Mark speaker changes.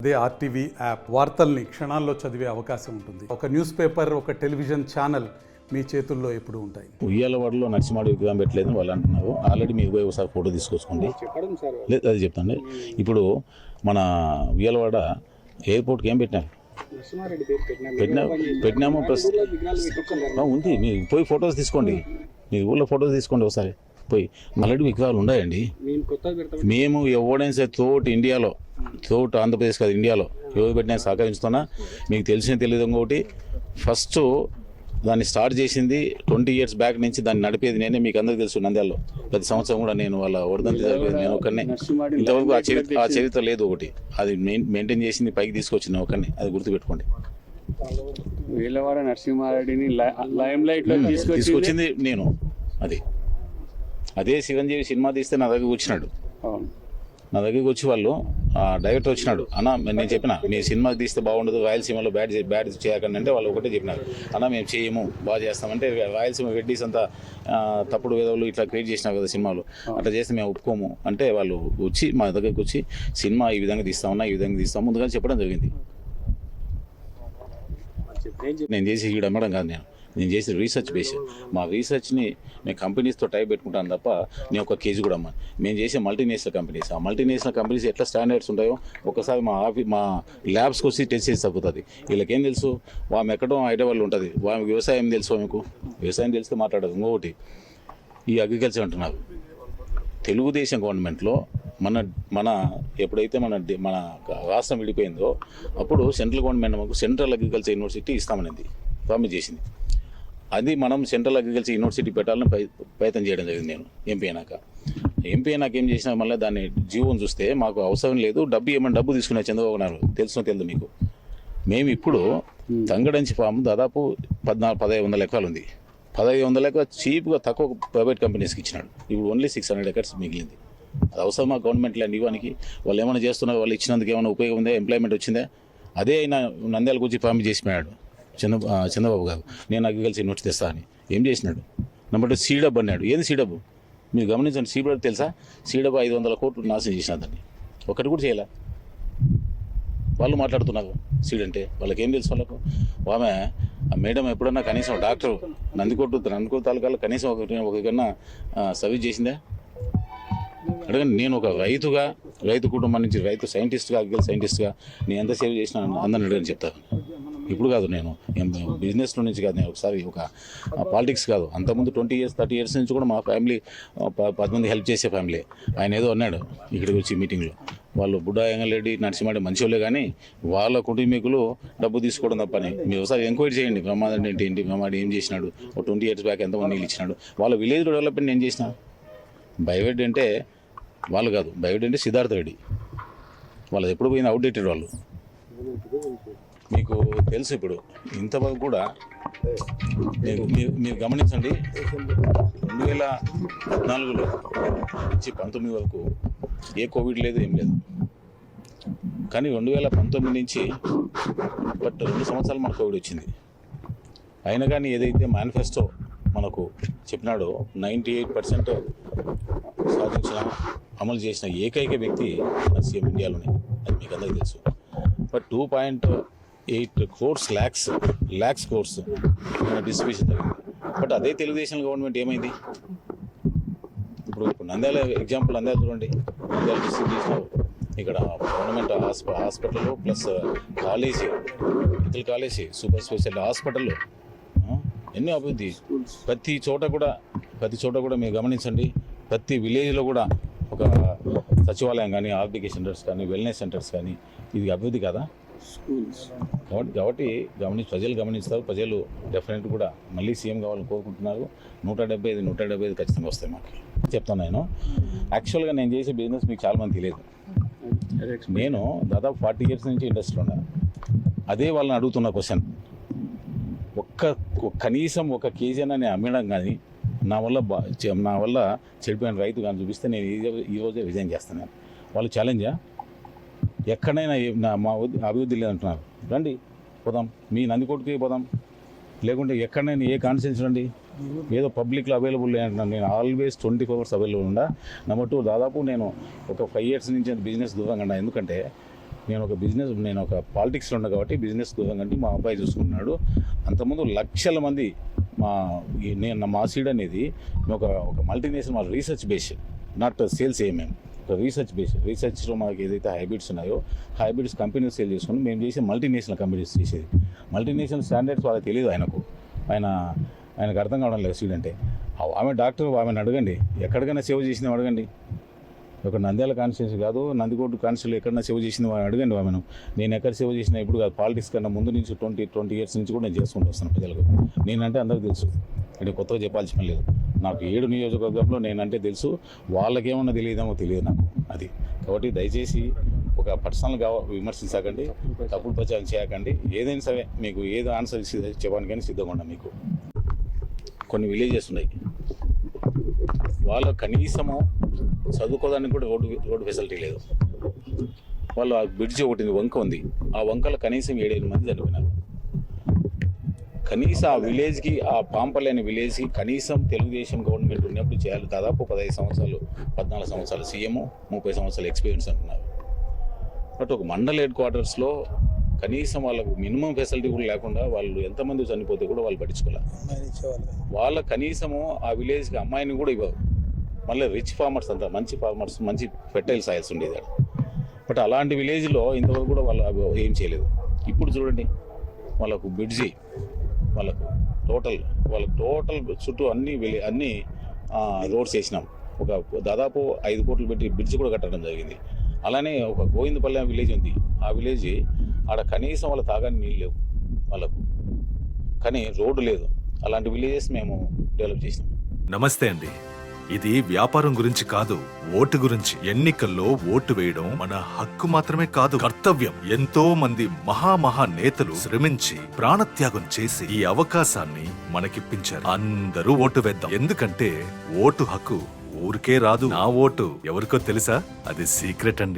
Speaker 1: అదే RTV app వార్తల్ని క్షణాల్లో చదివే అవకాశం ఉంటుంది. ఒక న్యూస్ పేపర్, ఒక టెలివిజన్ ఛానల్ మీ చేతుల్లో ఎప్పుడు ఉంటాయి.
Speaker 2: ఉయ్యాలవాడలో నరసింహాడు విగ్రహం పెట్టలేదని వాళ్ళు అంటున్నారు. ఆల్రెడీ మీరు పోయి ఒకసారి ఫోటో తీసుకొచ్చుకోండి. లేదు అది చెప్తాండి. ఇప్పుడు మన ఉయ్యాలవాడ ఎయిర్పోర్ట్కి ఏం పెట్టినారు? పెట్టినాము ప్లస్ ఉంది. మీరు పోయి ఫొటోస్ తీసుకోండి. మీ ఊళ్ళో ఫొటోస్ తీసుకోండి ఒకసారి పోయి. ఆల్రెడీ విగ్రహాలు ఉన్నాయండి. మేము ఎవడైనా సరే ఇండియాలో ఆంధ్రప్రదేశ్ కాదు ఇండియాలో ఎవరు పెట్టినా సహకరించుతున్నా. మీకు తెలియదు ఇంకొకటి, ఫస్ట్ దాన్ని స్టార్ట్ చేసింది 20 years బ్యాక్ నుంచి దాన్ని నడిపేది నేనే. మీకు అందరికీ తెలుసు, నంద్యాలలో ప్రతి సంవత్సరం కూడా నేను వాళ్ళ వరదంతి జరిపేది నేను ఒకరిని. ఇంతవరకు ఆ చరిత్ర లేదు. ఒకటి అది మెయింటైన్ చేసింది, పైకి తీసుకొచ్చింది ఒకరిని. అది గుర్తుపెట్టుకోండి.
Speaker 3: వీళ్ళవాడ నరసింహారెడ్డిని లైమ్ లైట్ లో
Speaker 2: తీసుకొచ్చింది నేను. అదే చిరంజీవి సినిమా తీస్తే నా దగ్గరకు వచ్చినాడు. నా దగ్గరికి వచ్చి వాళ్ళు డైరెక్టర్ వచ్చినాడు, అన్న నేను చెప్పిన మీ సినిమా తీస్తే బాగుండదు, రాయలసీమలో బ్యాడ్ చేయకండి అంటే వాళ్ళు ఒకటే చెప్పినారు, అన్న మేము చేయము బాగా చేస్తామంటే రాయలసీమ వెడ్డీస్ అంతా తప్పుడు విధవులు ఇట్లా క్రియేట్ చేసినారు కదా సినిమాలు, అట్లా చేస్తే మేము ఒప్పుకోము అంటే వాళ్ళు వచ్చి మా దగ్గరికి వచ్చి సినిమా ఈ విధంగా తీస్తామన్నా ఈ విధంగా తీస్తాము ముందుగా చెప్పడం జరిగింది. నేను చేసి ఇక్కడ అమ్మడం కాదు, నేను చేసిన రీసెర్చ్ బేస్. మా రీసెర్చ్ని మేము కంపెనీస్తో టైప్ పెట్టుకుంటాను తప్ప నేను ఒక కేజీ కూడా అమ్మాను. మేము చేసే మల్టీనేషనల్ కంపెనీస్, ఆ మల్టీనేషనల్ కంపెనీస్ ఎట్లా స్టాండర్డ్స్ ఉంటాయో ఒకసారి మా ల్యాబ్స్కి వచ్చి టెస్ట్ చేసి తగ్గుతుంది. వీళ్ళకేం తెలుసు, వామె ఎక్కడో హైదరాబాద్లో ఉంటుంది, వామె వ్యవసాయం తెలుసు, మీకు వ్యవసాయం తెలిస్తే మాట్లాడదు. ఇంకొకటి ఈ అగ్రికల్చర్ అంటున్నారు. తెలుగుదేశం గవర్నమెంట్లో మన ఎప్పుడైతే మన రాష్ట్రం విడిపోయిందో అప్పుడు సెంట్రల్ గవర్నమెంట్ మాకు సెంట్రల్ అగ్రికల్చర్ యూనివర్సిటీ ఇస్తామనేది ప్రామిస్ చేసింది. అది మనం సెంట్రల్ అగ్రికల్చర్ యూనివర్సిటీ పెట్టాలని ప్రయత్నం చేయడం జరిగింది. నేను ఎంపీ అయినాక ఏం చేసినా మళ్ళీ దాన్ని జీవోని చూస్తే మాకు అవసరం లేదు, డబ్బు తీసుకునే చంద్రబాబు నాయుడు తెలుసు మీకు. మేము ఇప్పుడు తంగడంచి ఫామ్ దాదాపు 1500 ఎకరాలు ఉంది. 1500 ఎకరాలు చీప్గా తక్కువ ప్రైవేట్ కంపెనీస్కి ఇచ్చినాడు. ఇప్పుడు ఓన్లీ 600 acres మిగిలింది. అది అవసరమా గవర్నమెంట్ ల్యాండ్ ఇవ్వడానికి? వాళ్ళు ఏమైనా చేస్తున్నారు, వాళ్ళు ఇచ్చినందుకు ఏమైనా ఉపయోగం ఉందా, ఎంప్లాయ్మెంట్ వచ్చిందా? అదే ఆయన నంద్యాల గురించి ప్రామిస్ చేసిపోయాడు చంద్రబాబు గారు, నేను అగ్రికల్చర్ యూనివర్సిటీ తెస్తా అని. ఏం చేసినాడు? నెంబర్ 2 సీడబ్ అన్నాడు. ఏంది సీడబ్? మీరు గమనించండి. సీడబ్ తెలుసా? సీడబ్ 500 కోట్లు నాశనం చేసిన దాన్ని ఒకటి కూడా చేయలే. వాళ్ళు మాట్లాడుతున్నారు సీడ్ అంటే, వాళ్ళకి ఏం తెలుసు? వాళ్ళకు ఆమె మేడం ఎప్పుడన్నా కనీసం డాక్టర్ నందికొట్టు తాలూకాలో కనీసం ఒకరికన్నా సర్వీస్ చేసిందా? అడగండి. నేను ఒక రైతు కుటుంబం నుంచి రైతు సైంటిస్ట్గా, అగ్రికల్చర్ సైంటిస్ట్గా నేను ఎంత సేవ్ చేసినా అందరిని అడగని చెప్తాను. ఇప్పుడు కాదు, నేను బిజినెస్లో నుంచి కాదు, నేను ఒకసారి ఒక పాలిటిక్స్ కాదు, అంతకుముందు 20 years 30 years నుంచి కూడా మా ఫ్యామిలీ 10 మంది హెల్ప్ చేసే ఫ్యామిలీ. ఆయన ఏదో అన్నాడు ఇక్కడికి వచ్చి మీటింగ్లో, వాళ్ళు బుడ్డా ఎంగళరెడ్డి నరసింహారెడ్డి మంచివాళ్ళే కానీ వాళ్ళ కుటుంబీకులు డబ్బు తీసుకోవడం తప్పని. మీరు ఒకసారి ఎంక్వైరీ చేయండి. ప్రమాదం ఏంటి, ప్రమాదం ఏం చేసినాడు, ఒక 20 years బ్యాక్ ఎంతమంది నీళ్ళు ఇచ్చినాడు, వాళ్ళ విలేజ్ డెవలప్మెంట్ ఏం చేసిన. బయోవెడ్ అంటే వాళ్ళు కాదు, బయోవెడ్ అంటే సిద్ధార్థ రెడ్డి, వాళ్ళది ఎప్పుడు పోయింది, అవుట్డేటెడ్ వాళ్ళు. మీకు తెలుసు. ఇప్పుడు ఇంతవరకు కూడా మీరు గమనించండి, 2014 నుంచి 19 వరకు ఏ కోవిడ్ లేదు, ఏం లేదు. కానీ 2019 నుంచి 2 సంవత్సరాలు మనకు కోవిడ్ వచ్చింది. అయినా కానీ ఏదైతే మేనిఫెస్టో మనకు చెప్పినాడో 98% సాధించిన, అమలు చేసిన ఏకైక వ్యక్తి మన సీఎం ఇండియాలోనే. అది మీకు అందరికీ తెలుసు. But 2.8 crores lakhs crores distribution జరిగింది. బట్ అదే తెలుగుదేశం గవర్నమెంట్ ఏమైంది? ఇప్పుడు నంద్యాల ఎగ్జాంపుల్, నంద్యాల చూడండి. నంద్యాల డిస్ట్రిబ్యూషన్ ఇక్కడ government hospital plus medical college, super speciality హాస్పిటల్లో ఎన్నో అభివృద్ధి. ప్రతి చోట కూడా మీరు గమనించండి, ప్రతి విలేజ్లో కూడా ఒక సచివాలయం కానీ, ఆర్బీకే సెంటర్స్ కానీ, వెల్నెస్ సెంటర్స్ కానీ. ఇది అభివృద్ధి కదా? కాబట్టి ప్రజలు గమనిస్తారు. ప్రజలు డెఫినెట్ కూడా మళ్ళీ సీఎం కావాలని కోరుకుంటున్నారు. 175 ఖచ్చితంగా వస్తాయి. మాకు చెప్తాను. నేను యాక్చువల్గా నేను చేసే బిజినెస్ మీకు చాలామంది తెలియదు. నేను దాదాపు 40 years నుంచి ఇండస్ట్రీలో ఉన్నాను. అదే వాళ్ళని అడుగుతున్న క్వశ్చన్, కనీసం 1 kg అని నేను అమ్మడం కానీ, నా వల్ల చెడిపోయిన రైతు కానీ చూపిస్తే నేను ఈరోజే రిజైన్ చేస్తాను. వాళ్ళు ఛాలెంజా? ఎక్కడైనా మా అభివృద్ధి లేదంటున్నారు, రండి పోదాం, మీ నందికోటకి పోదాం, లేకుంటే ఎక్కడైనా ఏ కాన్స్టిట్యూన్సీ రండి, ఏదో పబ్లిక్లో అవైలబుల్ లేదంటున్నాను. నేను ఆల్వేస్ 24 hours అవైలబుల్ ఉండా. నెంబర్ 2, దాదాపు నేను ఒక 5 years నుంచి బిజినెస్ దూరంగా ఉన్నా. ఎందుకంటే నేను ఒక పాలిటిక్స్లో ఉన్నా కాబట్టి బిజినెస్ కంటే మా అబ్బాయి చూసుకున్నాడు. అంతకుముందు లక్షల మంది మా సీడ్ అనేది ఒక multinational research base, not sales ఏమేమి, ఒక రీసెర్చ్లో మాకు ఏదైతే హైబ్రిడ్స్ ఉన్నాయో హైబ్రిడ్స్ కంపెనీస్ సేల్ చేసుకుని మేము చేసే మల్టీనేషనల్ కంపెనీస్ చేసేది. మల్టీనేషనల్ స్టాండర్డ్స్ వాళ్ళకి తెలియదు. ఆయనకు అర్థం కావడం లేదు సీడ్ అంటే. ఆమె డాక్టర్, ఆమెను అడగండి, ఎక్కడికైనా సేవ చేసింది అడగండి. ఒక నంద్యాల కాన్స్టిట్యూన్సీ కాదు, నందికోట కాన్స్టిట్యూన్సీ ఎక్కడైనా సేవ చేసింది అడగండి ఆమెను. నేను ఎక్కడ సేవ చేసినా ఇప్పుడు కాదు, పాలిటిక్స్ కన్నా ముందు నుంచి 20 years నుంచి కూడా నేను చేసుకుంటూ వస్తాను ప్రజలకు. నేనంటే అందరికీ తెలుసు, అంటే కొత్తగా చెప్పాల్సిన పని లేదు. నాకు 7 నియోజకవర్గంలో నేనంటే తెలుసు, వాళ్ళకేమన్నా తెలియదేమో తెలియదు నాకు అది. కాబట్టి దయచేసి ఒక పర్సనల్గా విమర్శించకండి, తప్పుడు ప్రచారం చేయకండి. ఏదైనా సరే మీకు ఏదో ఆన్సర్ చెప్పడానికైనా సిద్ధంగా ఉన్నాం. మీకు కొన్ని విలేజెస్ ఉన్నాయి, వాళ్ళ కనీసము చదువుకోవడానికి కూడా రోడ్డు ఫెసిలిటీ లేదు. వాళ్ళు ఆ బ్రిడ్జి ఒకటి వంక ఉంది, ఆ వంకలో కనీసం 7-8 మంది చనిపోయినారు. కనీసం ఆ విలేజ్కి, ఆ పాంపల్లి అనే విలేజ్కి కనీసం తెలుగుదేశం గవర్నమెంట్ ఉన్నప్పుడు చేయాలి. దాదాపు 15 సంవత్సరాలు 14 సంవత్సరాలు సీఎం, 30 సంవత్సరాలు ఎక్స్పీరియన్స్ అంటున్నారు. బట్ ఒక మండల్ హెడ్ క్వార్టర్స్లో కనీసం వాళ్ళకు మినిమం ఫెసిలిటీ కూడా లేకుండా వాళ్ళు ఎంతమంది చనిపోతే కూడా వాళ్ళు పట్టించుకోవాలి. వాళ్ళ కనీసము ఆ విలేజ్కి అమ్మాయిని కూడా ఇవ్వరు. మళ్ళీ రిచ్ ఫార్మర్స్ అంతా, మంచి ఫార్మర్స్, మంచి ఫెర్టైల్ సాయిల్స్ ఉండేది. బట్ అలాంటి విలేజ్లో ఇంతవరకు కూడా వాళ్ళు ఏం చేయలేదు. ఇప్పుడు చూడండి, వాళ్ళకు బ్రిడ్జి, వాళ్ళకు టోటల్ చుట్టూ అన్ని రోడ్స్ వేసినాం. ఒక దాదాపు 5 కోట్లు పెట్టి బ్రిడ్జి కూడా కట్టడం జరిగింది. అలానే ఒక గోవిందపల్లి విలేజ్ ఉంది, ఆ విలేజ్ ఆడ కనీసం వాళ్ళ తాగని నీళ్ళు లేవు వాళ్ళకు, కానీ రోడ్డు లేదు. అలాంటి విలేజెస్ మేము డెవలప్ చేసినాం.
Speaker 4: నమస్తే అండి. ఇది వ్యాపారం గురించి కాదు, ఓటు గురించి. ఎన్నికల్లో ఓటు వేయడం మన హక్కు మాత్రమే కాదు, కర్తవ్యం. ఎంతో మంది మహా నేతలు శ్రమించి ప్రాణత్యాగం చేసి ఈ అవకాశాన్ని మనకిప్పించారు. అందరూ ఓటు వేద్దాం, ఎందుకంటే ఓటు హక్కు ఊరికే రాదు. నా ఓటు ఎవరికో తెలుసా? అది సీక్రెట్ అండి.